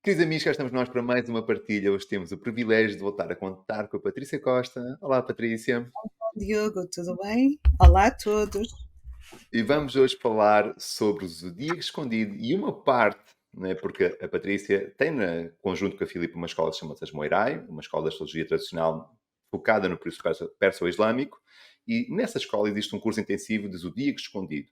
Queridos amigos, cá estamos nós para mais uma partilha. Hoje temos o privilégio de voltar a contar com a Patrícia Costa. Olá, Patrícia. Diogo, tudo bem? Olá a todos. E vamos hoje falar sobre o Zodíaco Escondido e uma parte, né, porque a Patrícia tem, na conjunto com a Filipe, uma escola que chama-se Asmoirai, uma escola de astrologia tradicional focada no período perso-islâmico, e nessa escola existe um curso intensivo de Zodíaco Escondido.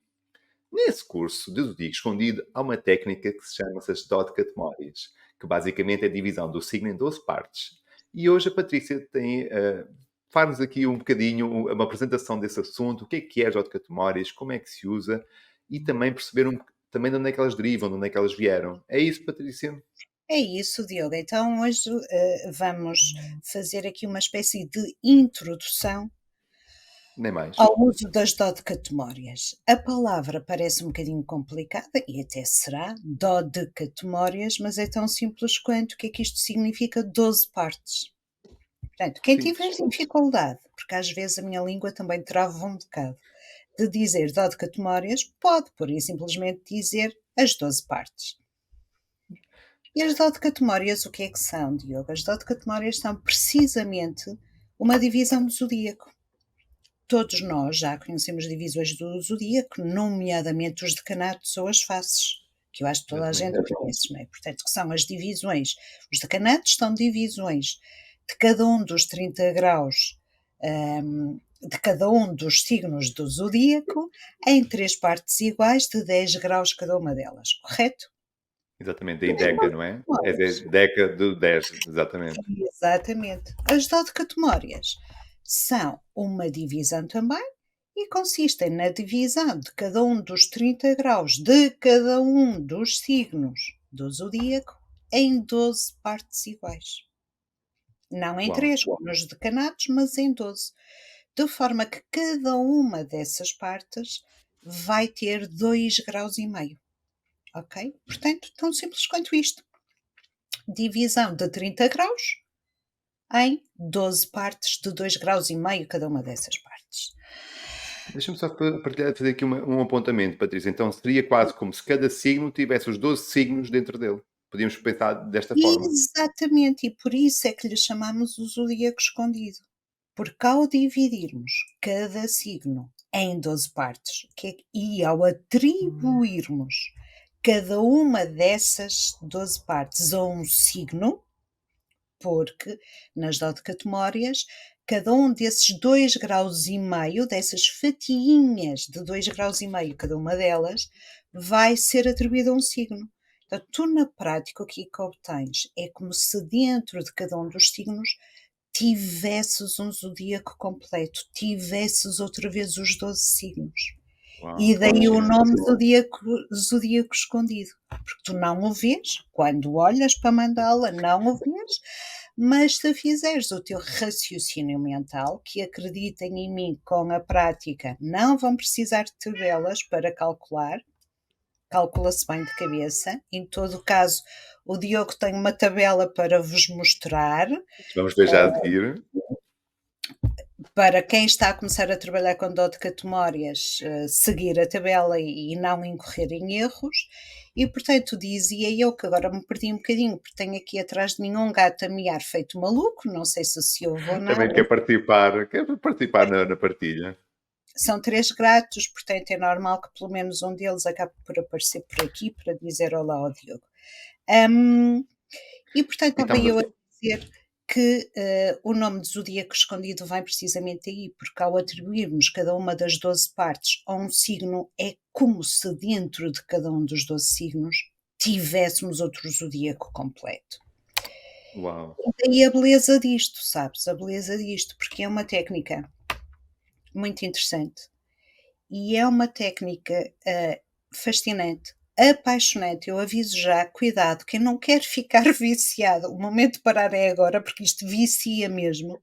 Nesse curso de Zodíaco Escondido há uma técnica que se chama as Dodecatmórias, que basicamente é a divisão do signo em 12 partes. E hoje a Patrícia tem, faz-nos aqui um bocadinho uma apresentação desse assunto, o que é as Dodecatmórias, como é que se usa, e também perceber também de onde é que elas derivam, de onde é que elas vieram. É isso, Patrícia? É isso, Diogo. Então, hoje vamos fazer aqui uma espécie de introdução Nem mais. ao uso das dodecatemórias. A palavra parece um bocadinho complicada, e até será, dodecatemórias, mas é tão simples quanto o que é que isto significa 12 partes. Portanto, quem tiver Simples. dificuldade, porque às vezes a minha língua também trava um bocado, de dizer dodecatemórias, pode, por e simplesmente dizer as 12 partes. E as dodecatemórias o que é que são, Diogo? As dodecatemórias são precisamente uma divisão do zodíaco. Todos nós já conhecemos divisões do zodíaco, nomeadamente os decanatos ou as faces, que eu acho que toda a gente Exatamente. conhece, não é? Portanto, que são as divisões. Os decanatos são divisões de cada um dos 30 graus de cada um dos signos do zodíaco em 3 partes iguais de 10 graus cada uma delas, correto? Exatamente, em Deca, não é? É Dodecatemórias. dizer, Deca do 10, exatamente. Exatamente. As dodecatemórias são uma divisão também e consistem na divisão de cada um dos 30 graus de cada um dos signos do zodíaco em 12 partes iguais. Não em Uau. 3, como nos decanatos, mas em 12. De forma que cada uma dessas partes vai ter 2 graus e meio. Ok? Portanto, tão simples quanto isto. Divisão de 30 graus em 12 partes de 2 graus e meio cada uma dessas partes. Deixa-me só fazer aqui um apontamento, Patrícia. Então seria quase como se cada signo tivesse os 12 signos dentro dele. Podíamos pensar desta forma. Exatamente, e por isso é que lhe chamamos o zodíaco escondido. Porque ao dividirmos cada signo em 12 partes e ao atribuirmos cada uma dessas 12 partes a um signo, porque nas dodecatemórias, cada um desses 2 graus e meio, dessas fatiinhas de 2 graus e meio cada uma delas, vai ser atribuído a um signo. Então, tu na prática o que obtens é como se dentro de cada um dos signos tivesses um zodíaco completo, tivesses outra vez os 12 signos. E Uau, que daí o fascinante. nome zodíaco escondido, porque tu não o vês, quando olhas para a mandala não o vês, mas se fizeres o teu raciocínio mental, que acreditem em mim, com a prática não vão precisar de tabelas para calcular, calcula-se bem de cabeça. Em todo o caso, o Diogo tem uma tabela para vos mostrar, Vamos ver já a seguir. para quem está a começar a trabalhar com dodecatemórias, seguir a tabela e não incorrer em erros. E, portanto, dizia eu que agora me perdi um bocadinho, porque tenho aqui atrás de mim um gato a miar feito maluco, não sei se ouve ou não. Também quer participar na partilha. São 3 gatos, portanto é normal que pelo menos um deles acabe por aparecer por aqui para dizer olá ao Diogo. E, portanto, E estava estamos eu a a... dizer que o nome de zodíaco escondido vem precisamente aí, porque ao atribuirmos cada uma das 12 partes a um signo, é como se dentro de cada um dos 12 signos tivéssemos outro zodíaco completo. Uau. E daí a beleza disto, sabes? A beleza disto, porque é uma técnica muito interessante e é uma técnica fascinante, apaixonante. Eu aviso já, cuidado, quem não quer ficar viciado, o momento de parar é agora, porque isto vicia mesmo.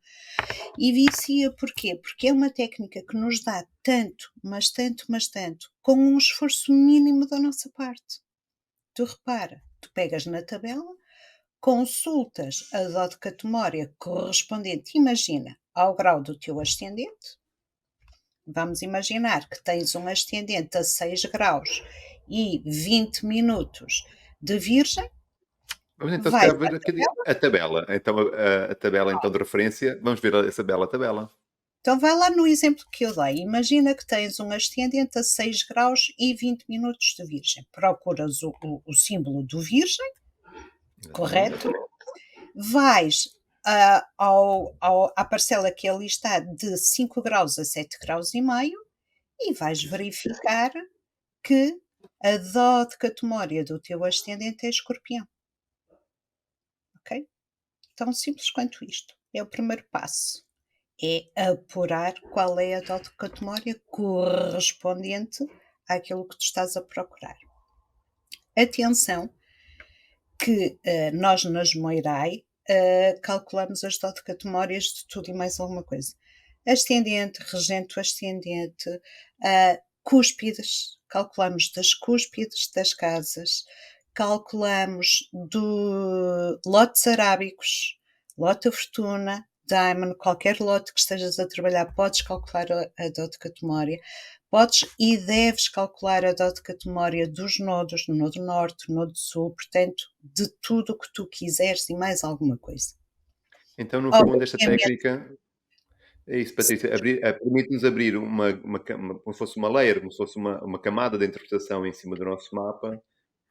E vicia porquê? Porque é uma técnica que nos dá tanto, mas tanto, com um esforço mínimo da nossa parte. Tu repara, tu pegas na tabela, consultas a dodecatemória correspondente, imagina, ao grau do teu ascendente. Vamos imaginar que tens um ascendente a 6 graus e 20 minutos de Virgem. Vamos então se vais calhar ver a tabela. Então a tabela então de referência, vamos ver essa bela tabela. Então vai lá no exemplo que eu dei. Imagina que tens um ascendente a 6 graus e 20 minutos de Virgem. Procuras o símbolo do Virgem, Exatamente. correto? Vais à parcela que ali está de 5 graus a 7 graus e meio e vais verificar que a dodecatoméria do teu ascendente é Escorpião, ok? Tão simples quanto isto. É o primeiro passo. É apurar qual é a dodecatoméria correspondente àquilo que tu estás a procurar. Atenção que nós nas Moirai calculamos as dodecatomérias de tudo e mais alguma coisa. Ascendente, regente, ascendente, cúspides, calculamos das cúspides das casas, calculamos do lotes arábicos, lote da fortuna, diamond, qualquer lote que estejas a trabalhar, podes calcular a dodecatoméria. Podes e deves calcular a dodecatoméria dos nodos, nodo norte, nodo sul, portanto, de tudo o que tu quiseres e mais alguma coisa. Então no fundo esta Obviamente, técnica é isso, Patrícia, permite-nos abrir como se fosse uma layer, como se fosse uma camada de interpretação em cima do nosso mapa,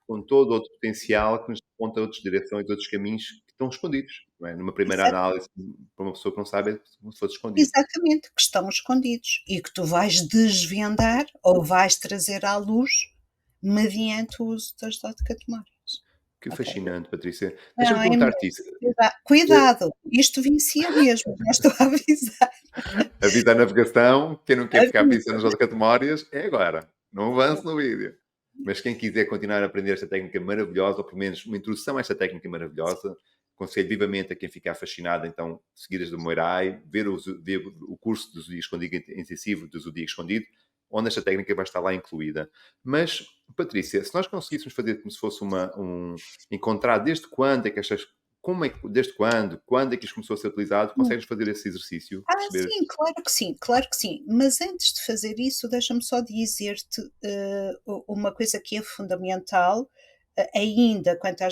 com todo outro potencial que nos aponta outras direções, outros caminhos que estão escondidos, não é? Numa primeira exa- análise, para uma pessoa que não sabe, é como se fosse escondido. exatamente, que estão escondidos e que tu vais desvendar ou vais trazer à luz mediante o uso das dodecatomérias. Que Ok? fascinante, Patrícia. Não, Deixa-me é mesmo. perguntar-te isso. Cuidado, isto vicia mesmo, já estou a avisar. Avisa a navegação, quem não quer ficar Avisa. pensando nas categorias, é agora. Não avance no vídeo. Mas quem quiser continuar a aprender esta técnica maravilhosa, ou pelo menos uma introdução a esta técnica maravilhosa, aconselho vivamente a quem ficar fascinado, então, seguir as do Moirai, ver o curso do Zodíaco Escondido intensivo do Zodíaco Escondido, onde esta técnica vai estar lá incluída. Mas, Patrícia, se nós conseguíssemos fazer como se fosse encontrar desde quando é que estas desde quando é que isto começou a ser utilizado, consegues fazer esse exercício, perceber? Sim, claro que sim, claro que sim. Mas antes de fazer isso, deixa-me só dizer-te uma coisa que é fundamental, ainda quanto a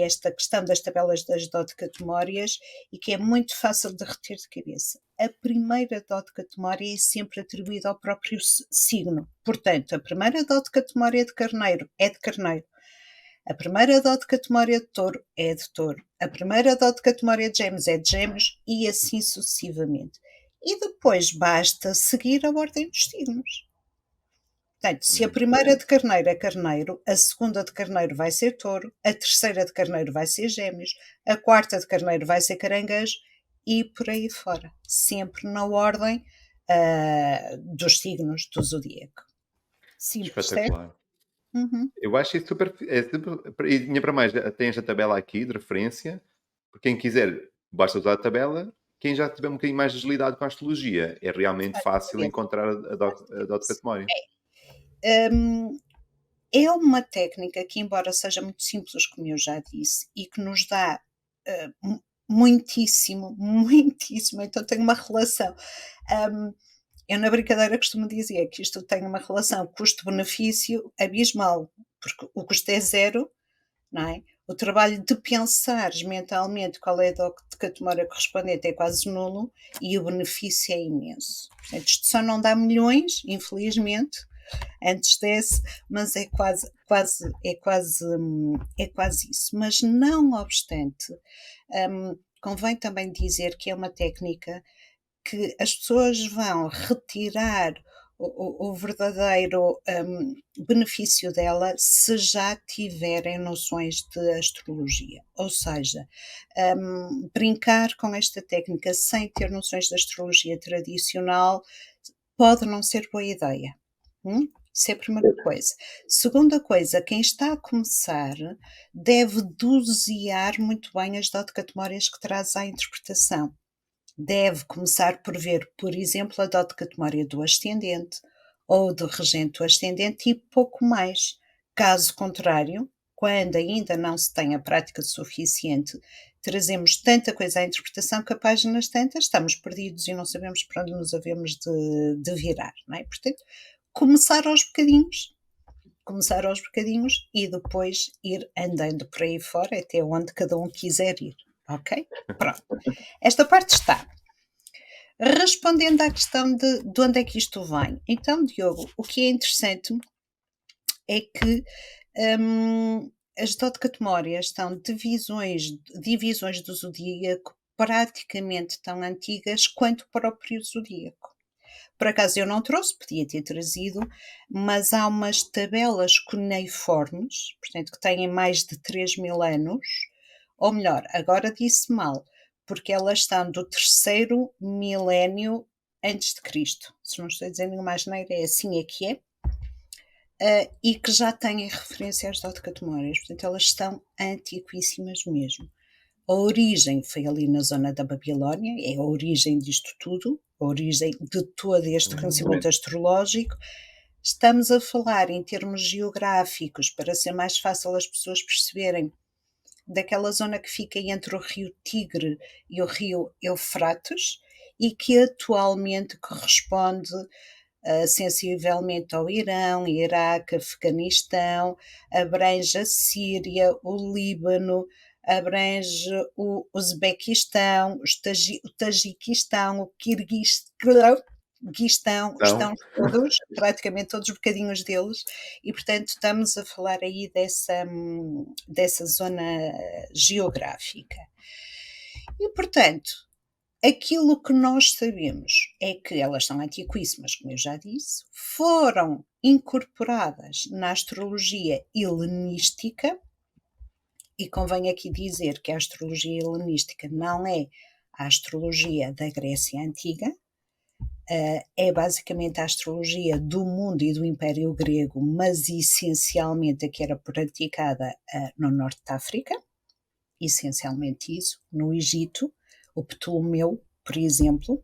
esta questão das tabelas das dodecatomérias e que é muito fácil de reter de cabeça. A primeira dodecatoméria é sempre atribuída ao próprio signo. Portanto, a primeira dodecatoméria de Carneiro é de Carneiro. A primeira dodecatoméria de Touro é de Touro. A primeira dodecatoméria de Gêmeos é de Gêmeos e assim sucessivamente. E depois basta seguir a ordem dos signos. Portanto, se a primeira de Carneiro é Carneiro, a segunda de Carneiro vai ser Touro, a terceira de Carneiro vai ser Gêmeos, a quarta de Carneiro vai ser Caranguejo e por aí fora. Sempre na ordem dos signos do zodíaco. Simples, certo? Espetacular. Uhum. Eu acho isso e ainda para mais, tem esta tabela aqui de referência, por quem quiser, basta usar a tabela. Quem já tiver um bocadinho mais de agilidade com a astrologia, é realmente fácil encontrar a Dot Hum, é uma técnica que, embora seja muito simples, como eu já disse, e que nos dá muitíssimo, muitíssimo, então tem uma relação. hum, eu na brincadeira costumo dizer que isto tem uma relação custo-benefício abismal, porque o custo é zero, não é? O trabalho de pensares mentalmente qual é a decatomora correspondente é quase nulo e o benefício é imenso. Portanto, isto só não dá milhões, infelizmente, antes desse, mas é quase isso. Mas não obstante, convém também dizer que é uma técnica que as pessoas vão retirar o verdadeiro benefício dela se já tiverem noções de astrologia. Ou seja, brincar com esta técnica sem ter noções de astrologia tradicional pode não ser boa ideia. Isso é a primeira coisa. Segunda coisa, quem está a começar deve dosear muito bem as dodecatomérias que traz à interpretação. Deve começar por ver, por exemplo, a dodecatoméria do ascendente ou do regente do ascendente e pouco mais. Caso contrário, quando ainda não se tem a prática suficiente, trazemos tanta coisa à interpretação que a páginas tantas estamos perdidos e não sabemos para onde nos havemos de virar, não é? Portanto, começar aos bocadinhos começar aos bocadinhos e depois ir andando por aí fora até onde cada um quiser ir, ok? Pronto, esta parte está. Respondendo à questão de onde é que isto vem, então, Diogo, o que é interessante é que as dodecatmórias são divisões do zodíaco praticamente tão antigas quanto o próprio zodíaco. Por acaso eu não trouxe, podia ter trazido, mas há umas tabelas cuneiformes, portanto, que têm mais de 3.000 anos, ou melhor, agora disse mal, porque elas estão do terceiro milénio antes de Cristo. Se não estou a dizer nenhuma asneira, é assim é que é. E que já têm referência às dodecatmórias, portanto, elas estão antiquíssimas mesmo. A origem foi ali na zona da Babilónia, é a origem disto tudo, a origem de todo este conhecimento Exatamente. astrológico. Estamos a falar em termos geográficos, para ser mais fácil as pessoas perceberem, daquela zona que fica entre o rio Tigre e o rio Eufrates e que atualmente corresponde sensivelmente ao Irão, Iraque, Afeganistão, abrange a Síria, o Líbano, abrange o Uzbequistão, o Tajiquistão, o Quirguistão, Então, estão todos, praticamente todos os bocadinhos deles, e portanto estamos a falar aí dessa zona geográfica. E portanto, aquilo que nós sabemos é que elas são antiquíssimas, como eu já disse, foram incorporadas na astrologia helenística, e convém aqui dizer que a astrologia helenística não é a astrologia da Grécia Antiga, é basicamente a astrologia do mundo e do Império Grego, mas essencialmente a que era praticada no norte da África, essencialmente isso, no Egito, o Ptolomeu, por exemplo,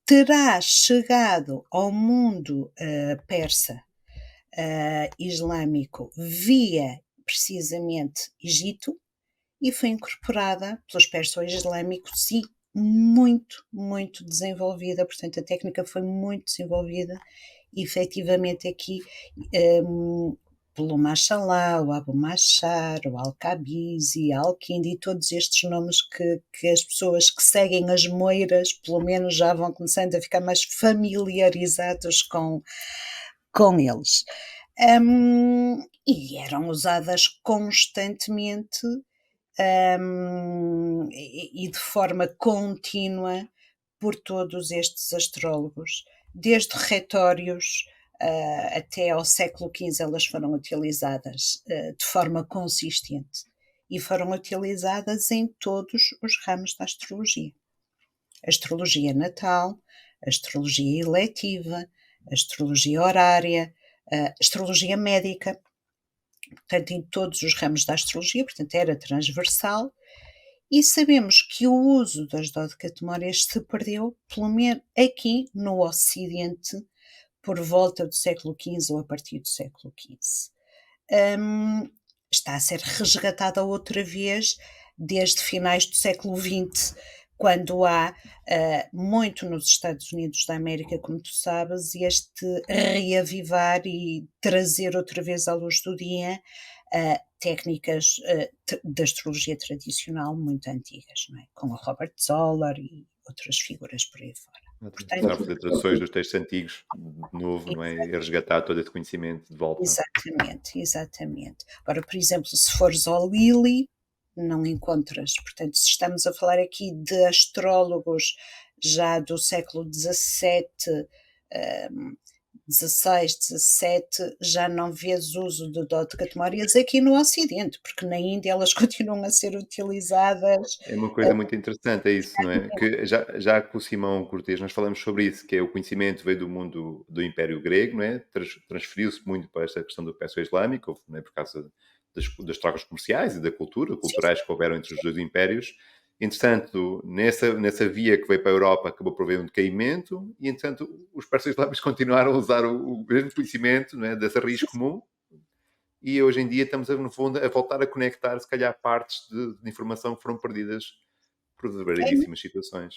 terá chegado ao mundo persa islâmico via precisamente Egito e foi incorporada pelos persas islâmicos e muito, muito desenvolvida, portanto a técnica foi muito desenvolvida e efetivamente aqui pelo Mashallah, o Abu Mashar, o Al-Kabizi, Al-Kindi, todos estes nomes que as pessoas que seguem as moiras, pelo menos já vão começando a ficar mais familiarizados com eles. E eram usadas constantemente e de forma contínua por todos estes astrólogos, desde retórios até ao século XV elas foram utilizadas de forma consistente e foram utilizadas em todos os ramos da astrologia. Astrologia natal, astrologia eletiva, astrologia horária, astrologia médica, portanto em todos os ramos da astrologia, portanto era transversal, e sabemos que o uso das dodecatmórias se perdeu, pelo menos aqui no Ocidente, por volta do século XV ou a partir do século XV. Está a ser resgatada outra vez desde finais do século XX, quando há muito nos Estados Unidos da América, como tu sabes, este reavivar e trazer outra vez à luz do dia técnicas de astrologia tradicional muito antigas, não é? Com o Robert Zoller e outras figuras por aí fora. começar a Portanto, fazer traduções dos textos antigos de novo, não é? E resgatar todo esse conhecimento de volta. exatamente, exatamente. Agora, por exemplo, se fores ao Lilly, não encontras. Portanto, se estamos a falar aqui de astrólogos já do século XVII, XVI, XVII, já não vês uso de dodecatmórias aqui no Ocidente, porque na Índia elas continuam a ser utilizadas. É uma coisa muito interessante, é isso, não é? Que já com o Simão Cortês nós falamos sobre isso, que é o conhecimento veio do mundo do Império Grego, não é? Transferiu-se muito para esta questão do Péssio Islâmico, não é? Por causa das trocas comerciais e da cultura, Sim, culturais que houveram entre os dois impérios. Entretanto, nessa via que veio para a Europa, acabou por haver um decaimento, e entretanto, os persas islâmicos continuaram a usar o mesmo conhecimento, não é? Dessa raiz sim, comum, e hoje em dia estamos, no fundo, a voltar a conectar, se calhar, partes de informação que foram perdidas por variedíssimas situações.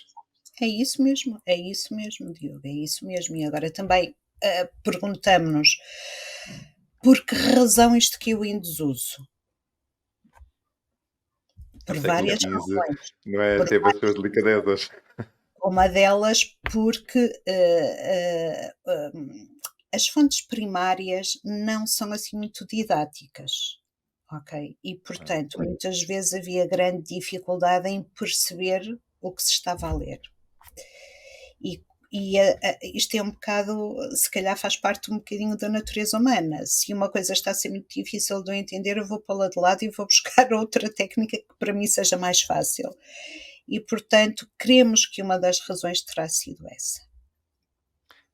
é isso mesmo, Diogo, é isso mesmo. E agora também perguntamos-nos por que razão isto caiu em desuso? Por No século várias XV, razões. não é? Por Teve as suas delicadezas. Uma delas porque as fontes primárias não são assim muito didáticas, ok? E, Ah, portanto, muitas vezes havia grande dificuldade em perceber o que se estava a ler. E, isto é um bocado, se calhar faz parte um bocadinho da natureza humana. Se uma coisa está a ser muito difícil de eu entender, eu vou pô-la de lado e vou buscar outra técnica que para mim seja mais fácil. E, portanto, cremos que uma das razões terá sido essa.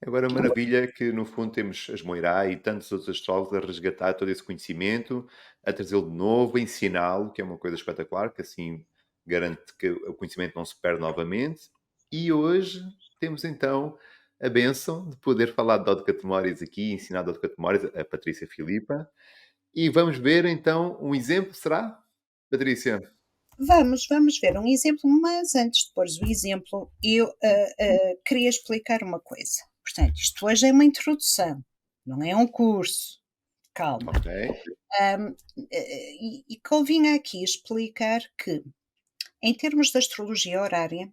agora, a maravilha é que, no fundo, temos as Moirai e tantos outros astrólogos a resgatar todo esse conhecimento, a trazê-lo de novo, a ensiná-lo, que é uma coisa espetacular, que assim garante que o conhecimento não se perde novamente. E hoje temos então a bênção de poder falar de Dodi Catemórias aqui, ensinar Dodi Catemórias, a Patrícia Filipa. E vamos ver então um exemplo, será, Patrícia? Vamos ver um exemplo, mas antes de pôres o exemplo, eu queria explicar uma coisa. Portanto, isto hoje é uma introdução, não é um curso. Calma. Ok. E convinha aqui explicar que, em termos de astrologia horária,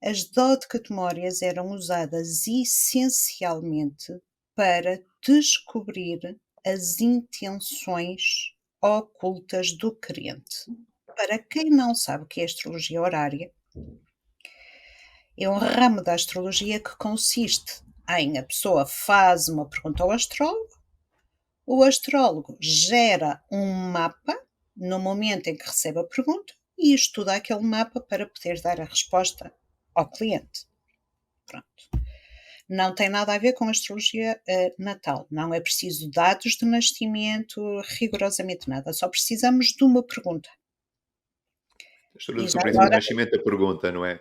as dodecatemórias eram usadas essencialmente para descobrir as intenções ocultas do crente. Para quem não sabe o que é astrologia horária, é um ramo da astrologia que consiste em a pessoa faz uma pergunta ao astrólogo, o astrólogo gera um mapa no momento em que recebe a pergunta e estuda aquele mapa para poder dar a resposta ao cliente. Pronto. Não tem nada a ver com astrologia natal. Não é preciso dados de nascimento, rigorosamente nada. Só precisamos de uma pergunta. A história E do já seu princípio de agora, nascimento da pergunta, não é?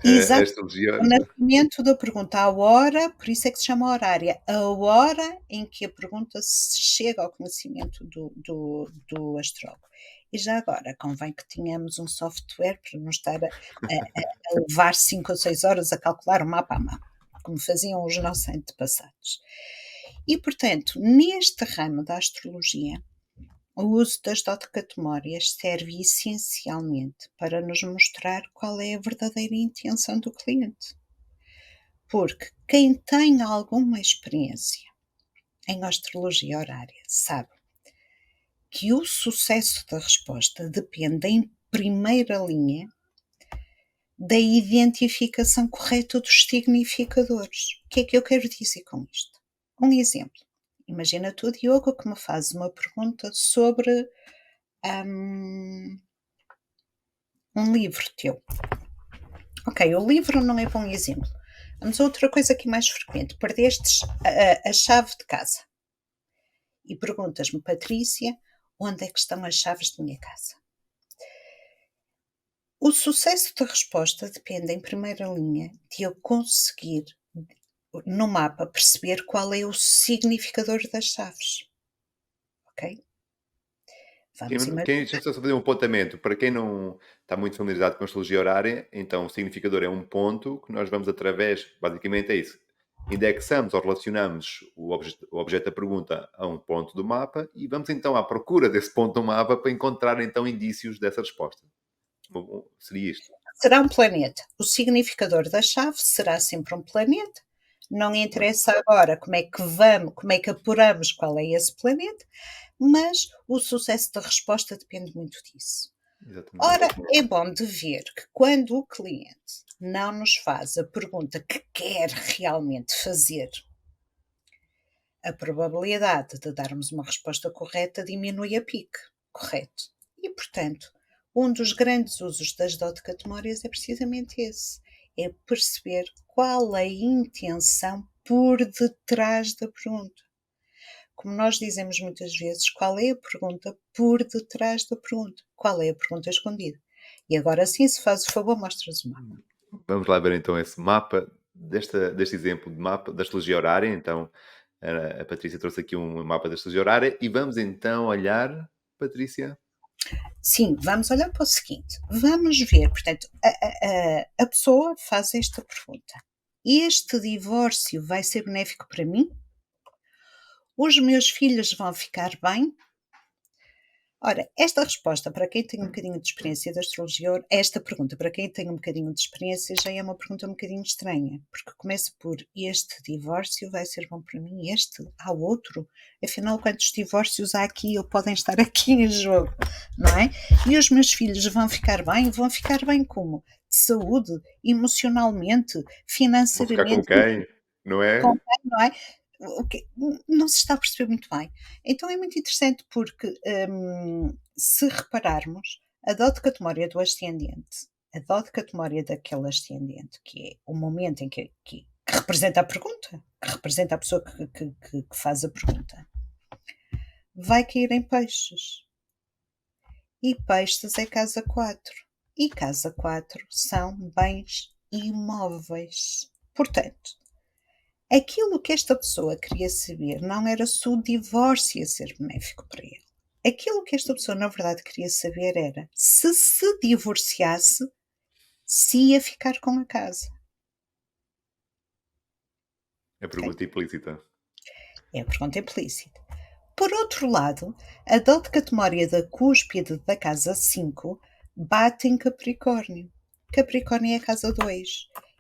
A exato, astrologia. o nascimento da pergunta, a hora, por isso é que se chama horária, a hora em que a pergunta se chega ao conhecimento do astrólogo. E já agora, convém que tenhamos um software para não estar a levar 5 ou 6 horas a calcular o mapa à mão, como faziam os nossos antepassados. E, portanto, neste ramo da astrologia, o uso das dodecatemórias serve essencialmente para nos mostrar qual é a verdadeira intenção do cliente. Porque quem tem alguma experiência em astrologia horária sabe que o sucesso da resposta depende, em primeira linha, da identificação correta dos significadores. O que é que eu quero dizer com isto? Um exemplo. Imagina tu, Diogo, que me fazes uma pergunta sobre um livro teu. Ok, o livro não é bom exemplo. Vamos a outra coisa aqui mais frequente. Perdestes a chave de casa. E perguntas-me, Patrícia, onde é que estão as chaves de minha casa? O sucesso da resposta depende, em primeira linha, de eu conseguir, no mapa, perceber qual é o significador das chaves. Ok? Vamos imaginar. Deixa-me só fazer um apontamento. Para quem não está muito familiarizado com a astrologia horária, então o significador é um ponto que nós vamos através, basicamente é isso. Indexamos ou relacionamos o objeto da pergunta a um ponto do mapa e vamos então à procura desse ponto do mapa para encontrar então indícios dessa resposta. Bom, seria isto. Será um planeta. O significador da chave será sempre um planeta. Não interessa agora como é que apuramos qual é esse planeta, mas o sucesso da resposta depende muito disso. Exatamente. Ora, é bom de ver que quando o cliente não nos faz a pergunta que quer realmente fazer, a probabilidade de darmos uma resposta correta diminui a pique, correto? E, portanto, um dos grandes usos das dodecatemórias é precisamente esse, é perceber qual a intenção por detrás da pergunta. Como nós dizemos muitas vezes, qual é a pergunta por detrás da pergunta? Qual é a pergunta escondida? E agora sim, se faz o favor, mostras o mapa. Vamos lá ver então esse mapa, deste exemplo de mapa da astrologia horária. Então, a Patrícia trouxe aqui um mapa da astrologia horária e vamos então olhar, Patrícia. Sim, vamos olhar para o seguinte, vamos ver, portanto, a pessoa faz esta pergunta. este divórcio vai ser benéfico para mim? Os meus filhos vão ficar bem? Ora, esta resposta, para quem tem um bocadinho de experiência da astrologia, esta pergunta, para quem tem um bocadinho de experiência, já é uma pergunta um bocadinho estranha, porque começa por este divórcio vai ser bom para mim, este, há outro, afinal quantos divórcios há aqui ou podem estar aqui em jogo, não é? E os meus filhos vão ficar bem como? De saúde, emocionalmente, Vou ficar com financeiramente, quem? Não com é? quem, não é? Não se está a perceber muito bem. Então é muito interessante porque, se repararmos, a dot catemória do ascendente, a dot catemória daquele ascendente, que é o momento em que representa a pergunta, que representa a pessoa que faz a pergunta, vai cair em peixes. E peixes é casa 4. E casa 4 são bens imóveis. Portanto, aquilo que esta pessoa queria saber não era se o divórcio ia ser benéfico para ele. Aquilo que esta pessoa, na verdade, queria saber era se divorciasse, se ia ficar com a casa. A Ok? pergunta implícita. É a pergunta implícita. Por outro lado, a dot catemória da cúspide da casa 5 bate em Capricórnio. Capricórnio é a casa 2,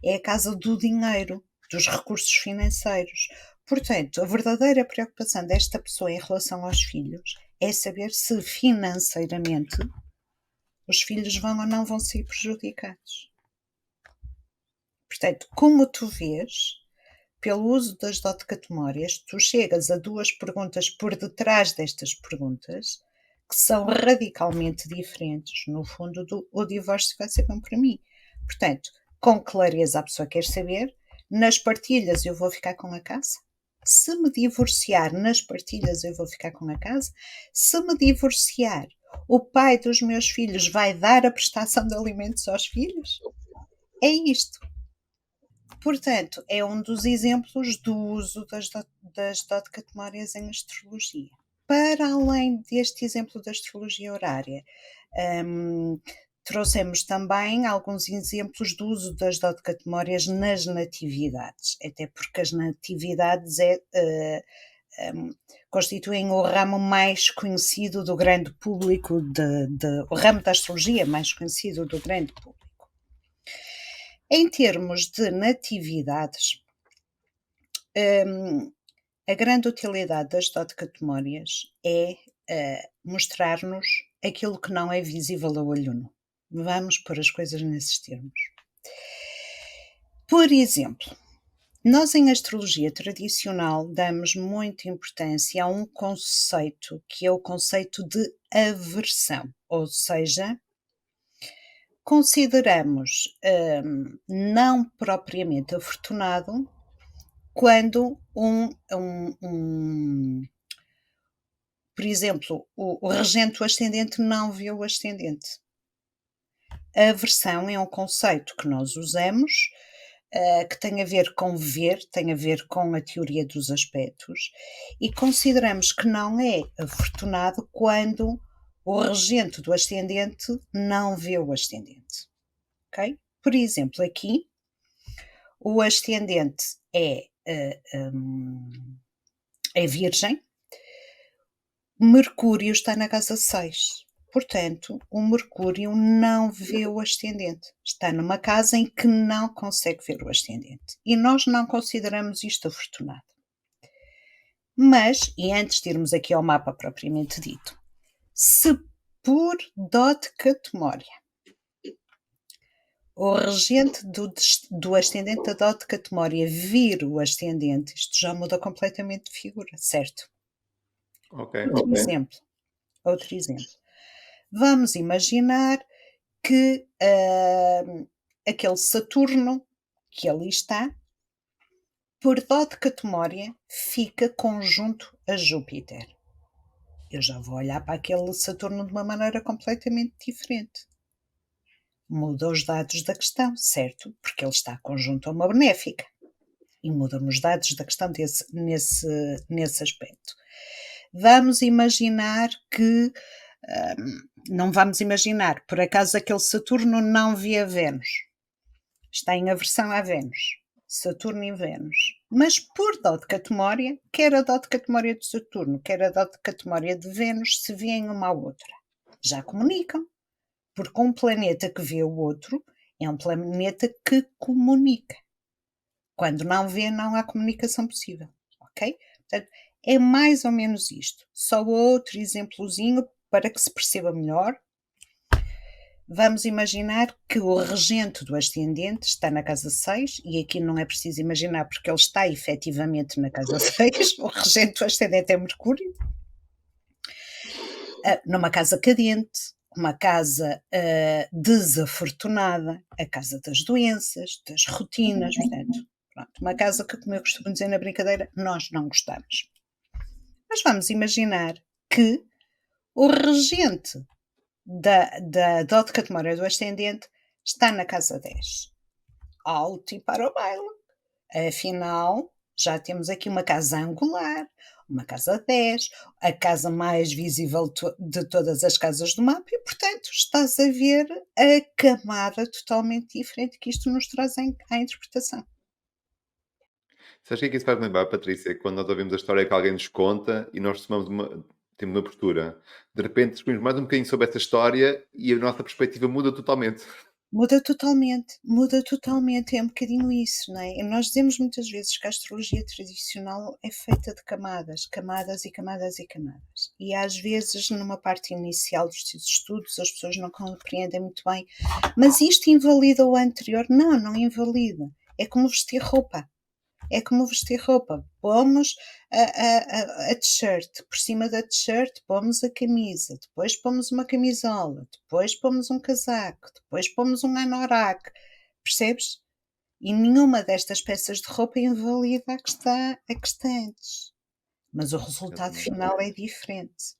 é a casa do dinheiro, dos recursos financeiros. Portanto, a verdadeira preocupação desta pessoa em relação aos filhos é saber se financeiramente os filhos vão ou não vão ser prejudicados. Portanto, como tu vês, pelo uso das dot-catemórias, tu chegas a duas perguntas por detrás destas perguntas que são radicalmente diferentes. No fundo, o divórcio vai ser bom para mim. Portanto, com clareza a pessoa quer saber, nas partilhas eu vou ficar com a casa? Se me divorciar nas partilhas eu vou ficar com a casa? Se me divorciar, o pai dos meus filhos vai dar a prestação de alimentos aos filhos? É isto. Portanto, é um dos exemplos do uso das dot-catemórias em astrologia. Para além deste exemplo da astrologia horária, trouxemos também alguns exemplos do uso das dot-catemórias nas natividades, até porque as natividades constituem o ramo mais conhecido do grande público, o ramo da astrologia mais conhecido do grande público. Em termos de natividades, a grande utilidade das dot-catemórias é mostrar-nos aquilo que não é visível a olho nu. Vamos pôr as coisas nesses termos. Por exemplo, nós em astrologia tradicional damos muita importância a um conceito que é o conceito de aversão, ou seja, consideramos não propriamente afortunado quando por exemplo, o regente do ascendente não vê o ascendente. A aversão é um conceito que nós usamos que tem a ver com ver, tem a ver com a teoria dos aspectos, e consideramos que não é afortunado quando o regente do ascendente não vê o ascendente. Ok? Por exemplo, aqui, o ascendente é Virgem, Mercúrio está na casa 6. Portanto, o Mercúrio não vê o ascendente. Está numa casa em que não consegue ver o ascendente. E nós não consideramos isto afortunado. Mas, e antes de irmos aqui ao mapa propriamente dito, se por dot-catemória o regente do ascendente da dot-catemória vir o ascendente, isto já muda completamente de figura, certo? Ok. Outro exemplo. Vamos imaginar que aquele Saturno que ali está, por dot-catemória, fica conjunto a Júpiter. Eu já vou olhar para aquele Saturno de uma maneira completamente diferente. Muda os dados da questão, certo? Porque ele está conjunto a uma benéfica. E muda-me os dados da questão nesse aspecto. Vamos imaginar que não vamos imaginar, por acaso aquele Saturno não vê a Vênus. Está em aversão a Vênus. Saturno e Vênus. Mas por Dodecatmória, quer a Dodecatmória de Saturno, quer a Dodecatmória de Vênus, se veem uma à outra. Já comunicam, porque um planeta que vê o outro é um planeta que comunica. Quando não vê, não há comunicação possível, ok? Portanto, é mais ou menos isto. Só outro exemplozinho para que se perceba melhor. Vamos imaginar que o regente do ascendente está na casa 6, e aqui não é preciso imaginar porque ele está efetivamente na casa 6, o regente do ascendente é Mercúrio, numa casa cadente, uma casa desafortunada, a casa das doenças, das rotinas, portanto, pronto, uma casa que, como eu costumo dizer na brincadeira, nós não gostamos. Mas vamos imaginar que o regente da Dodecatmória do ascendente está na casa 10. Alto e para o baile. Afinal, já temos aqui uma casa angular, uma casa 10, a casa mais visível de todas as casas do mapa, e, portanto, estás a ver a camada totalmente diferente que isto nos traz à interpretação. Sabes o que é que isso faz lembrar, Patrícia? Quando nós ouvimos a história que alguém nos conta e nós temos uma postura. De repente descobrimos mais um bocadinho sobre essa história e a nossa perspectiva muda totalmente. Muda totalmente, é um bocadinho isso, não é? E nós dizemos muitas vezes que a astrologia tradicional é feita de camadas, camadas e camadas e camadas. E às vezes, numa parte inicial dos seus estudos, as pessoas não compreendem muito bem, mas isto invalida o anterior? Não, não invalida. É como vestir roupa. É como vestir roupa. Pomos a t-shirt, por cima da t-shirt pomos a camisa, depois pomos uma camisola, depois pomos um casaco, depois pomos um anorak. Percebes? E nenhuma destas peças de roupa invalida a que está antes. Mas o resultado Exatamente. final é diferente.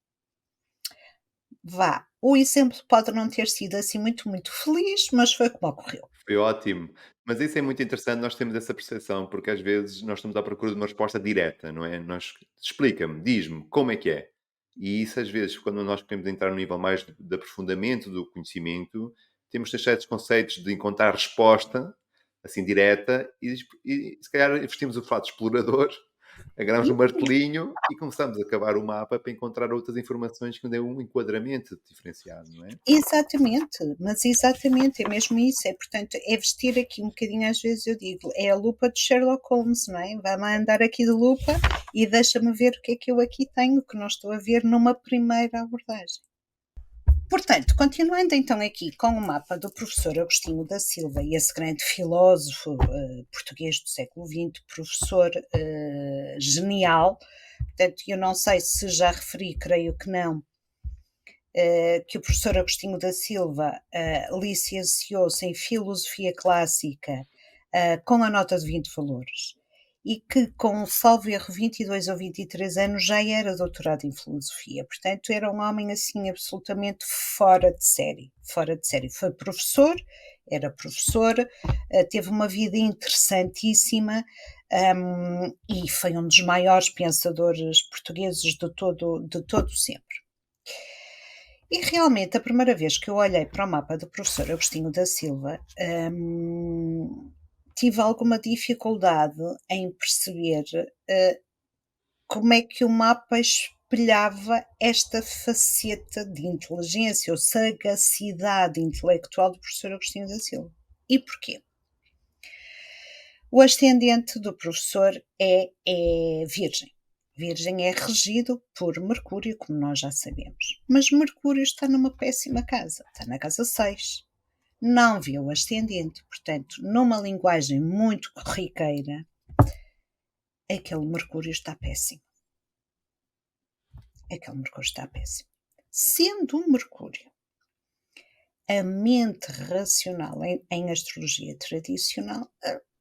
Vá, o exemplo pode não ter sido assim muito feliz, mas foi como ocorreu. Foi ótimo. Mas isso é muito interessante, nós temos essa percepção, porque às vezes nós estamos à procura de uma resposta direta, não é? Nós, explica-me, diz-me, como é que é? E isso às vezes, quando nós queremos entrar num nível mais de aprofundamento do conhecimento, temos certos conceitos de encontrar resposta, assim, direta, e se calhar investimos o fato explorador, agarramos um martelinho e começamos a cavar o mapa para encontrar outras informações que dêem um enquadramento diferenciado, não é? Exatamente, mas exatamente, é mesmo isso, é portanto, é vestir aqui um bocadinho, às vezes eu digo, é a lupa de Sherlock Holmes, não é? Vai-me andar aqui de lupa e deixa-me ver o que é que eu aqui tenho, que não estou a ver numa primeira abordagem. Portanto, continuando então aqui com o mapa do professor Agostinho da Silva, e esse grande filósofo português do século XX, professor genial, portanto, eu não sei se já referi, creio que não, que o professor Agostinho da Silva licenciou-se em Filosofia Clássica com a nota de 20 valores, e que com, salvo erro, 22 ou 23 anos já era doutorado em Filosofia. Portanto, era um homem assim absolutamente fora de série. Fora de série. Foi professor, era professor, teve uma vida interessantíssima, e foi um dos maiores pensadores portugueses de todo sempre. E realmente, a primeira vez que eu olhei para o mapa do professor Agostinho da Silva, tive alguma dificuldade em perceber como é que o mapa espelhava esta faceta de inteligência ou sagacidade intelectual do professor Agostinho da Silva. E porquê? O ascendente do professor é Virgem. Virgem é regido por Mercúrio, como nós já sabemos. Mas Mercúrio está numa péssima casa, está na casa 6. Não vê o ascendente, portanto, numa linguagem muito corriqueira, aquele Mercúrio está péssimo. Aquele Mercúrio está péssimo. Sendo um Mercúrio a mente racional em astrologia tradicional,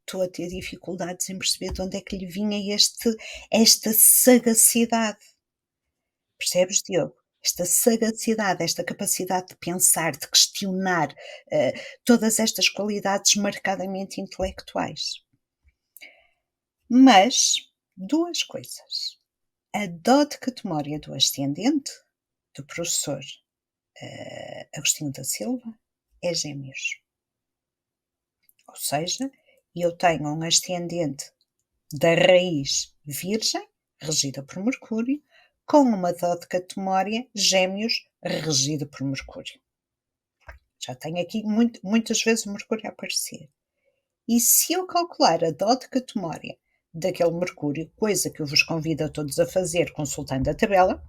estou a ter dificuldades em perceber de onde é que lhe vinha esta sagacidade. Percebes, Diogo? Esta sagacidade, esta capacidade de pensar, de questionar, todas estas qualidades marcadamente intelectuais. Mas, duas coisas. A dodecatmória do ascendente, do professor Agostinho da Silva, é Gêmeos. Ou seja, eu tenho um ascendente da raiz virgem, regida por Mercúrio, com uma dodecatomária Gêmeos, regida por Mercúrio. Já tenho aqui muitas vezes o Mercúrio a aparecer. E se eu calcular a dodecatomária daquele Mercúrio, coisa que eu vos convido a todos a fazer consultando a tabela,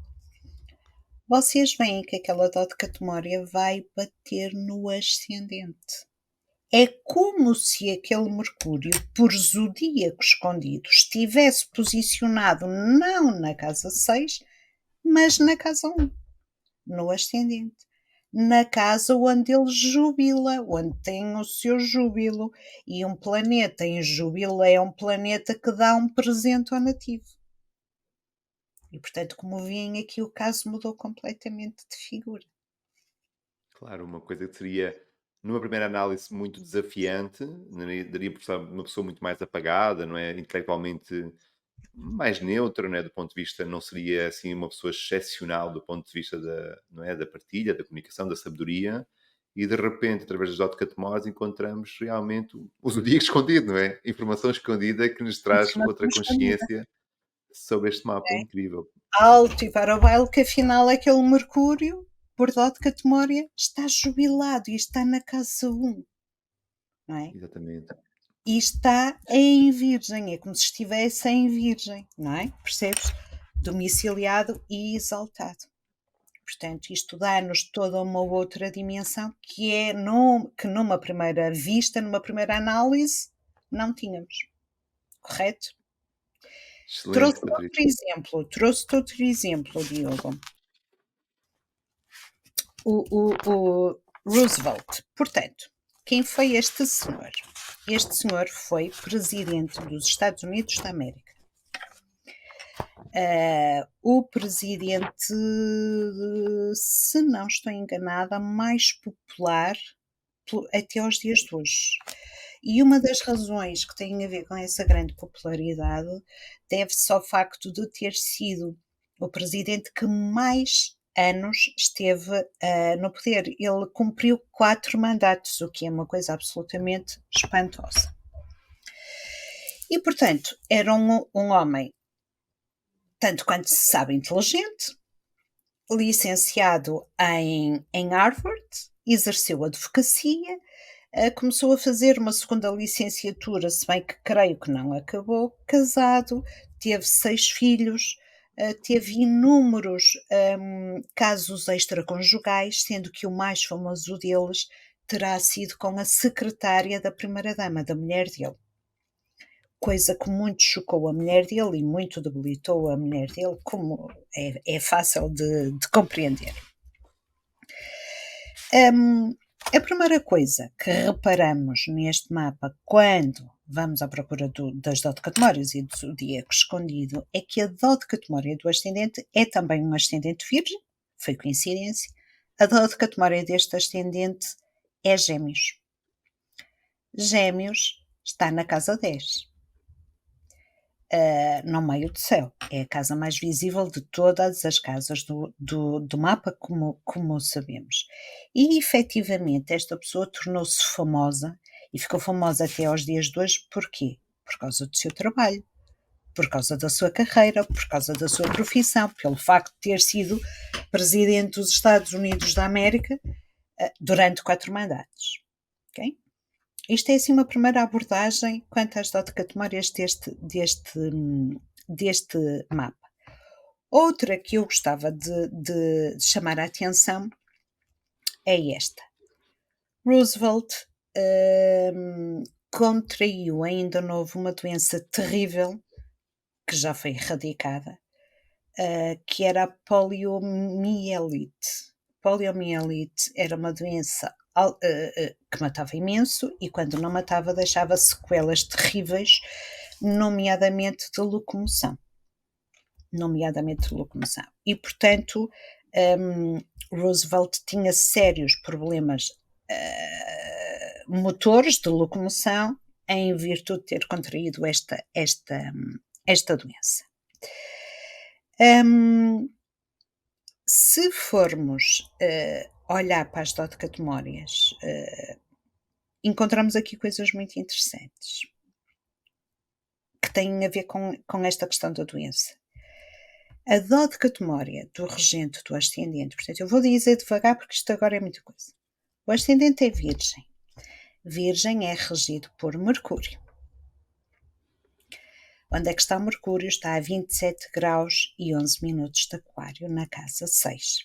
vocês veem que aquela dodecatomária vai bater no ascendente. É como se aquele Mercúrio, por zodíaco escondido, estivesse posicionado não na casa 6, mas na casa 1, no ascendente. Na casa onde ele jubila, onde tem o seu júbilo. E um planeta em júbilo é um planeta que dá um presente ao nativo. E, portanto, como veem aqui, o caso mudou completamente de figura. Claro, uma coisa que seria, numa primeira análise, muito desafiante, daria por estar uma pessoa muito mais apagada, não é? Intelectualmente mais neutra, não é? Do ponto de vista, não seria assim uma pessoa excepcional do ponto de vista da, não é? Da partilha, da comunicação, da sabedoria, e de repente, através das autocatemores, encontramos realmente o zodíaco escondido, não é? Informação escondida que nos traz Informação outra escondida. consciência sobre este mapa incrível. Alto e para o baile que afinal aquele Mercúrio, por dodecatomária, está jubilado e está na casa 1, não é? Exatamente. E está em Virgem, é como se estivesse em Virgem, não é? Percebes? Domiciliado e exaltado. Portanto, isto dá-nos toda uma outra dimensão que é que numa primeira vista, numa primeira análise, não tínhamos. Correto? Excelente, Patrícia. Trouxe-te outro exemplo, Diogo. O Roosevelt. Portanto, quem foi este senhor? Este senhor foi presidente dos Estados Unidos da América. O presidente, se não estou enganada, mais popular até aos dias de hoje. E uma das razões que tem a ver com essa grande popularidade deve-se ao facto de ter sido o presidente que mais anos esteve no poder. Ele cumpriu 4 mandatos, o que é uma coisa absolutamente espantosa. E, portanto, era um homem, tanto quanto se sabe, inteligente, licenciado em Harvard, exerceu advocacia, começou a fazer uma segunda licenciatura, se bem que creio que não acabou, casado, teve 6 filhos, teve inúmeros casos extraconjugais, sendo que o mais famoso deles terá sido com a secretária da primeira-dama, da mulher dele. Coisa que muito chocou a mulher dele e muito debilitou a mulher dele, como é fácil de compreender. A primeira coisa que reparamos neste mapa quando vamos à procura das dodecatemórias e do zodíaco escondido é que a dodecatemária do ascendente é também um ascendente virgem, foi coincidência. A dodecatemária deste ascendente é Gêmeos. Gêmeos está na casa 10. No meio do céu. É a casa mais visível de todas as casas do mapa, como sabemos. E efetivamente esta pessoa tornou-se famosa e ficou famosa até aos dias de hoje. Porquê? Por causa do seu trabalho, por causa da sua carreira, por causa da sua profissão, pelo facto de ter sido presidente dos Estados Unidos da América durante 4 mandatos. Ok? Isto é assim uma primeira abordagem quanto às dodecatemórias deste mapa. Outra que eu gostava de chamar a atenção é esta. Roosevelt contraiu ainda novo uma doença terrível, que já foi erradicada, que era a poliomielite. Poliomielite era uma doença que matava imenso e quando não matava deixava sequelas terríveis, nomeadamente de locomoção. E, portanto, Roosevelt tinha sérios problemas motores de locomoção em virtude de ter contraído esta doença. Se formos olhar para as dodecatemórias, encontramos aqui coisas muito interessantes. têm a ver com esta questão da doença. A dodecatoméria do regente do ascendente, portanto, eu vou dizer devagar porque isto agora é muita coisa. O ascendente é Virgem. Virgem é regido por Mercúrio. Onde é que está o Mercúrio? Está a 27 graus e 11 minutos de Aquário, na casa 6.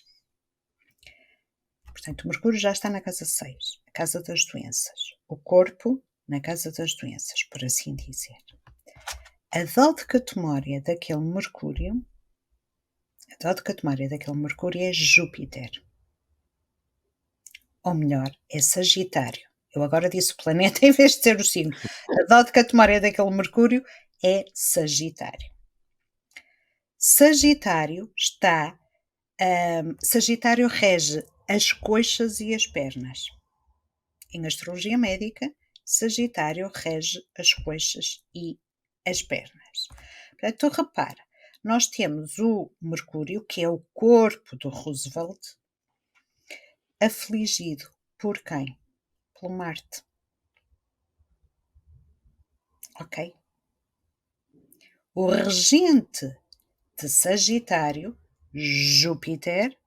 Portanto, o Mercúrio já está na casa 6, a casa das doenças. O corpo na casa das doenças, por assim dizer. A dodecatoméria daquele Mercúrio é Júpiter. Ou melhor, é Sagitário. Eu agora disse o planeta em vez de dizer o signo. A dodecatoméria daquele Mercúrio é Sagitário. Sagitário Sagitário rege as coxas e as pernas. Em astrologia médica, Sagitário rege as coxas e as pernas. Portanto, repara, nós temos o Mercúrio, que é o corpo do Roosevelt, afligido por quem? Pelo Marte. Ok? O regente de Sagitário, Júpiter,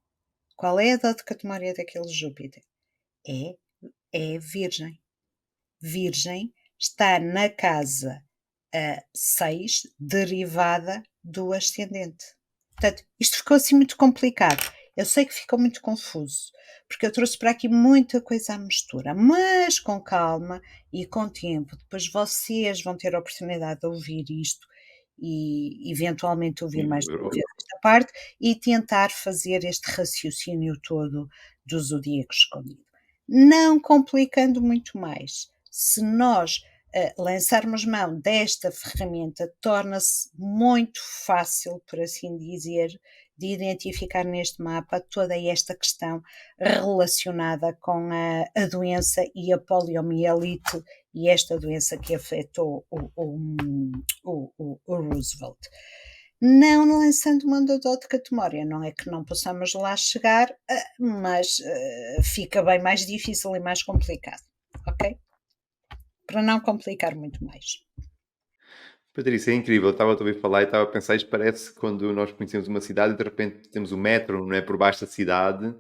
qual é a dodecatoméria daquele Júpiter? É Virgem. Virgem está na casa 6, derivada do ascendente. Portanto, isto ficou assim muito complicado. Eu sei que ficou muito confuso, porque eu trouxe para aqui muita coisa à mistura, mas com calma e com tempo. Depois vocês vão ter a oportunidade de ouvir isto e eventualmente ouvir mais de uma vez esta parte e tentar fazer este raciocínio todo do zodíaco escondido. Não complicando muito mais. Se nós lançarmos mão desta ferramenta, torna-se muito fácil, por assim dizer, de identificar neste mapa toda esta questão relacionada com a doença e a poliomielite e esta doença que afetou o Roosevelt. Não lançando mão da dodecatoméria, não é que não possamos lá chegar, mas fica bem mais difícil e mais complicado, ok? Para não complicar muito mais. Patrícia, é incrível. Estava a ouvir falar e estava a pensar, isto parece quando nós conhecemos uma cidade e de repente temos o metro, não é, por baixo da cidade,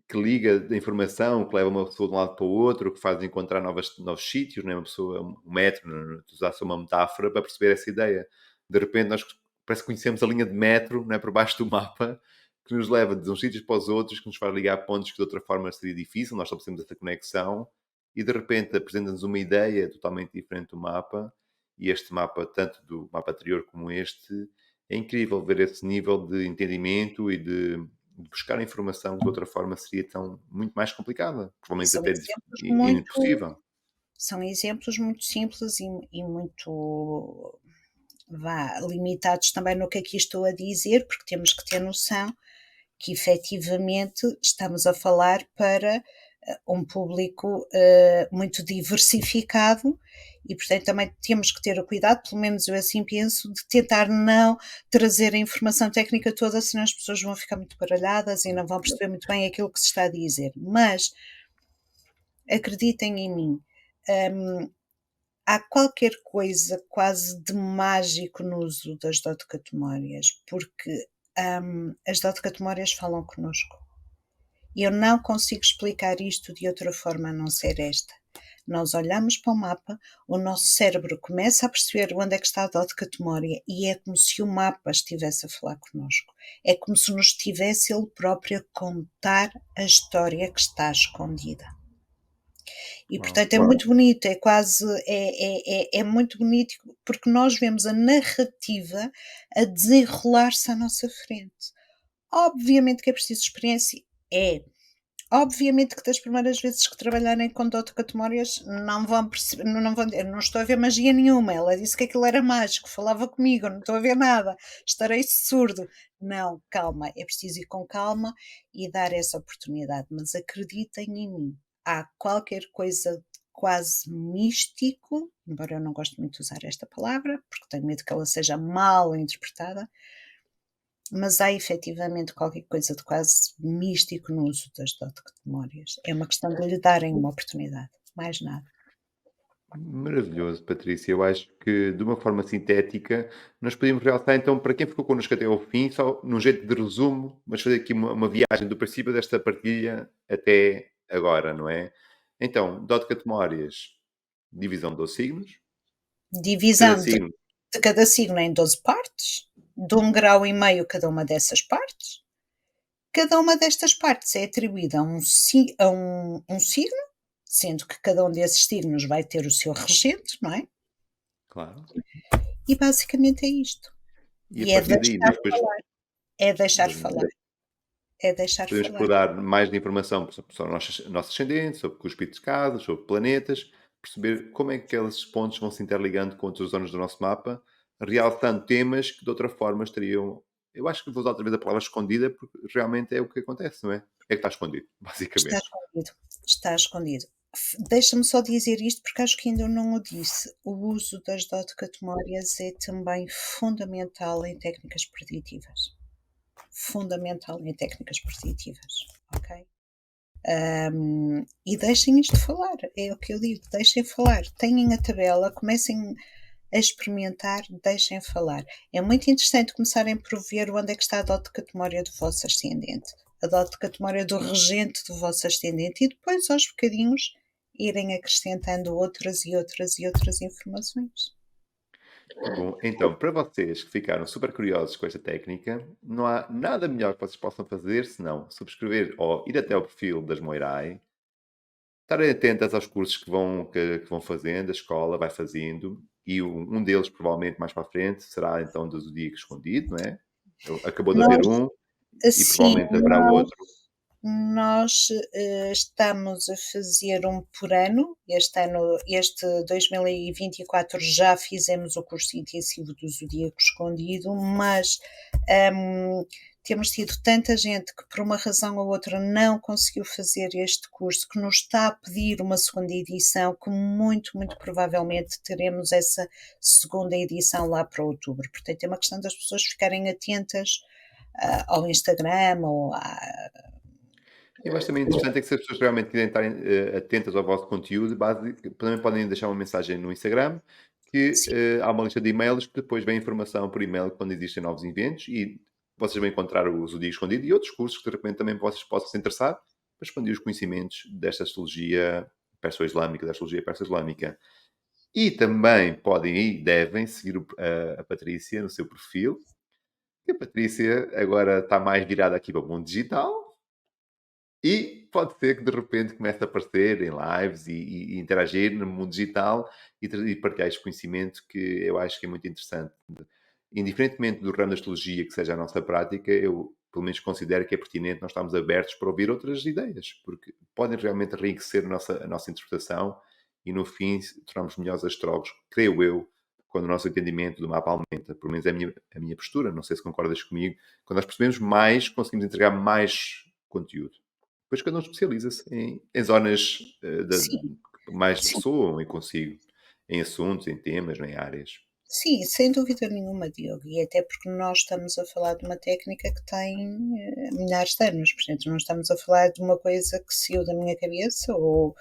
que liga a informação, que leva uma pessoa de um lado para o outro, que faz encontrar novos sítios, não é? Uma pessoa, o metro, não é? Usasse uma metáfora para perceber essa ideia. De repente nós parece que conhecemos a linha de metro, não é, por baixo do mapa, que nos leva de uns sítios para os outros, que nos faz ligar pontos que de outra forma seria difícil, nós estabelecemos essa conexão, e de repente apresenta-nos uma ideia totalmente diferente do mapa, e este mapa, tanto do mapa anterior como este, é incrível ver esse nível de entendimento e de buscar a informação que de outra forma seria muito mais complicada, provavelmente São até exemplos impossível. são exemplos muito simples e muito limitados também no que aqui estou a dizer, porque temos que ter noção que efetivamente estamos a falar para um público muito diversificado e, portanto, também temos que ter o cuidado, pelo menos eu assim penso, de tentar não trazer a informação técnica toda, senão as pessoas vão ficar muito baralhadas e não vão perceber muito bem aquilo que se está a dizer. Mas acreditem em mim, há qualquer coisa quase de mágico no uso das dodecatomérias, porque as dodecatomérias falam connosco. E eu não consigo explicar isto de outra forma a não ser esta. Nós olhamos para o mapa, o nosso cérebro começa a perceber onde é que está a dodecatoméria e é como se o mapa estivesse a falar connosco. É como se nos estivesse ele próprio a contar a história que está escondida. E portanto é muito bonito, é quase, é muito bonito porque nós vemos a narrativa a desenrolar-se à nossa frente. Obviamente que é preciso experiência, obviamente que das primeiras vezes que trabalharem com dodecatomérias não vão perceber, não vão dizer, não estou a ver magia nenhuma, ela disse que aquilo era mágico, falava comigo, não estou a ver nada, estarei surdo. Não, calma, é preciso ir com calma e dar essa oportunidade, mas acreditem em mim, há qualquer coisa quase místico, embora eu não goste muito de usar esta palavra, porque tenho medo que ela seja mal interpretada, mas há efetivamente qualquer coisa de quase místico no uso das dodecatomérias. É uma questão de lhe darem uma oportunidade, mais nada. Maravilhoso, Patrícia. Eu acho que, de uma forma sintética, nós podíamos realçar, então, para quem ficou connosco até ao fim, só num jeito de resumo, mas fazer aqui uma viagem do princípio desta partilha até agora, não é? Então, Dot Memórias, divisão de 12 signos, cada Divisão signo, de cada signo em 12 partes, de 1,5 grau cada uma dessas partes. Cada uma destas partes é atribuída a um signo, sendo que cada um desses signos vai ter o seu regente, não é? claro, E basicamente é isto. e a E é partir daí, deixar depois falar, é deixar podemos falar, é deixar falar. explorar mais de informação sobre os nossos ascendentes, sobre cuspidos de casa, sobre planetas, perceber como é que aqueles pontos vão se interligando com outras zonas do nosso mapa, realçando temas que de outra forma estariam. Eu acho que vou usar outra vez a palavra escondida, porque realmente é o que acontece, não é? É que está escondido, Está basicamente. escondido, está escondido. Deixa-me só dizer isto porque acho que ainda não o disse. O uso das dotcatemórias é também fundamental em técnicas preditivas. Fundamental em técnicas preditivas, ok? E deixem isto falar, é o que eu digo, deixem falar. Tenham a tabela, comecem a experimentar, deixem falar. É muito interessante começarem por ver onde é que está a dot categoria do vosso ascendente, a dot categoria do regente do vosso ascendente e depois aos bocadinhos irem acrescentando outras e outras e outras informações. Que bom. Então, para vocês que ficaram super curiosos com esta técnica, não há nada melhor que vocês possam fazer senão subscrever ou ir até ao perfil das Moirai, estarem atentas aos cursos que vão fazendo, a escola vai fazendo, e um deles, provavelmente mais para a frente, será então do Zodíaco Escondido, não é? Acabou de haver Nós, um e assim, provavelmente haverá outro. nós estamos a fazer um por ano. Este 2024 já fizemos o curso intensivo do Zodíaco Escondido, mas temos tido tanta gente que por uma razão ou outra não conseguiu fazer este curso, que nos está a pedir uma segunda edição, que muito, muito provavelmente teremos essa segunda edição lá para outubro. Portanto, é uma questão das pessoas ficarem atentas ao Instagram ou Eu acho também interessante é que se as pessoas realmente quiserem estarem atentas ao vosso conteúdo, também podem deixar uma mensagem no Instagram, que sim, há uma lista de e-mails que depois vem informação por e-mail quando existem novos eventos e vocês vão encontrar o Zodíaco Escondido e outros cursos que de repente também vocês possam se interessar para expandir os conhecimentos desta astrologia perso-islâmica, da astrologia perso-islâmica. E também podem e devem seguir a Patrícia no seu perfil, que a Patrícia agora está mais virada aqui para o mundo digital, e pode ser que de repente comece a aparecer em lives e interagir no mundo digital e partilhar este conhecimento que eu acho que é muito interessante. Indiferentemente do ramo da astrologia que seja a nossa prática, eu pelo menos considero que é pertinente nós estarmos abertos para ouvir outras ideias, porque podem realmente enriquecer a nossa interpretação e no fim tornarmos melhores astrólogos, creio eu, quando o nosso entendimento do mapa aumenta. Pelo menos é a minha postura, não sei se concordas comigo. Quando nós percebemos mais, conseguimos entregar mais conteúdo. Depois cada um especializa-se em zonas sim, que mais sim, ressoam e consigo, em assuntos, em temas, em áreas. sim, sem dúvida nenhuma, Diogo, e até porque nós estamos a falar de uma técnica que tem milhares de anos, portanto não estamos a falar de uma coisa que saiu da minha cabeça ou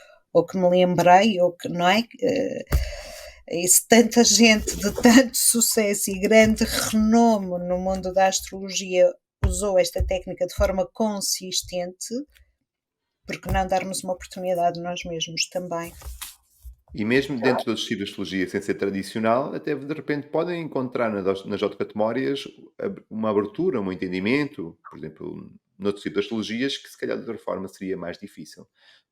que me lembrei, ou que, não é? E se tanta gente de tanto sucesso e grande renome no mundo da astrologia usou esta técnica de forma consistente, porque não darmos uma oportunidade nós mesmos também? E mesmo dentro do estilo de astrologia sem ser tradicional, até de repente podem encontrar nas autocategorias uma abertura, um entendimento, por exemplo, noutro tipo de astrologias, que se calhar de outra forma seria mais difícil.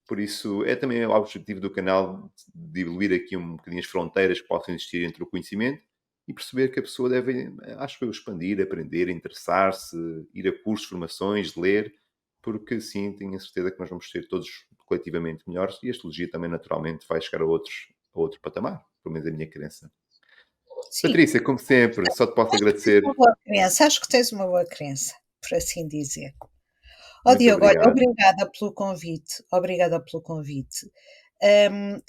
Por isso, é também o objetivo do canal de evoluir aqui um bocadinho as fronteiras que possam existir entre o conhecimento e perceber que a pessoa deve, acho eu, expandir, aprender, interessar-se, ir a cursos, formações, ler, porque sim, tenho a certeza que nós vamos ser todos coletivamente melhores e a astrologia também naturalmente vai chegar a outro patamar, pelo menos é a minha crença. Sim, Patrícia, como sempre, só te posso acho que tens uma agradecer. boa crença, acho que tens uma boa crença, por assim dizer. Ó Muito Diogo, olha, obrigado. obrigada pelo convite, obrigada pelo convite.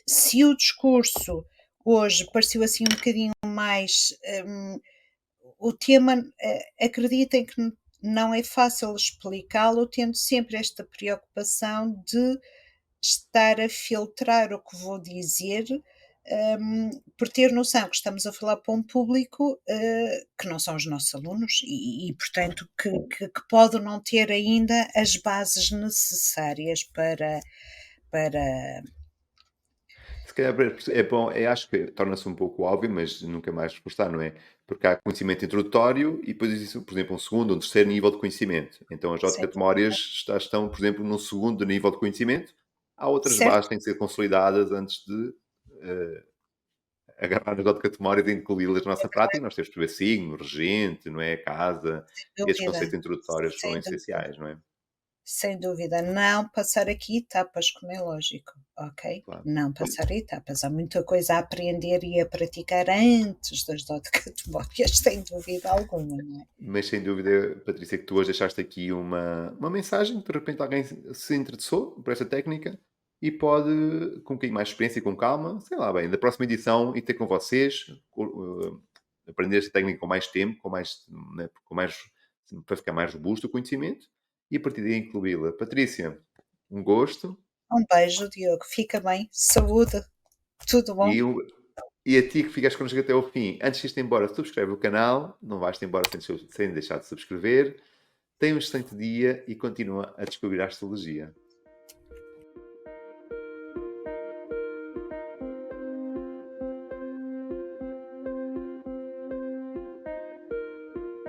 Se o discurso hoje pareceu assim um bocadinho mais, o tema, acreditem que não é fácil explicá-lo, tendo sempre esta preocupação de estar a filtrar o que vou dizer, por ter noção que estamos a falar para um público que não são os nossos alunos e, portanto, que pode não ter ainda as bases necessárias para Se calhar é bom, acho que torna-se um pouco óbvio, mas nunca mais reforçar, não é? Porque há conhecimento introdutório e depois existe, por exemplo, um segundo, um terceiro nível de conhecimento. Então as sem dúvida, óticas estão, por exemplo, no segundo nível de conhecimento. Há outras bases certo? que têm que ser consolidadas antes de eh, agarrar as óticas e incluí-las na nossa prática. Nós temos que ver signo, regente, não é? Casa. Sem Esses dúvida, conceitos introdutórios são sem dúvida. essenciais, não é? Sem dúvida, não passar aqui etapas, como é lógico, ok? Claro. Não passar etapas. Há muita coisa a aprender e a praticar antes das categorias, sem dúvida alguma, não é? Mas sem dúvida, Patrícia, que tu hoje deixaste aqui uma mensagem, de repente alguém se interessou por esta técnica e pode, com um bocadinho mais de experiência e com calma, sei lá, bem, da próxima edição e ter com vocês, aprender esta técnica com mais tempo, né, para ficar mais robusto o conhecimento e a partir daí incluí-la. Patrícia, um gosto Um beijo, Diogo. Fica bem. Saúde. Tudo bom? e, e a ti que ficaste connosco até ao fim. Antes de ir embora, subscreve o canal, não vais-te embora sem deixar de subscrever. Tenha um excelente dia e continua a descobrir a astrologia.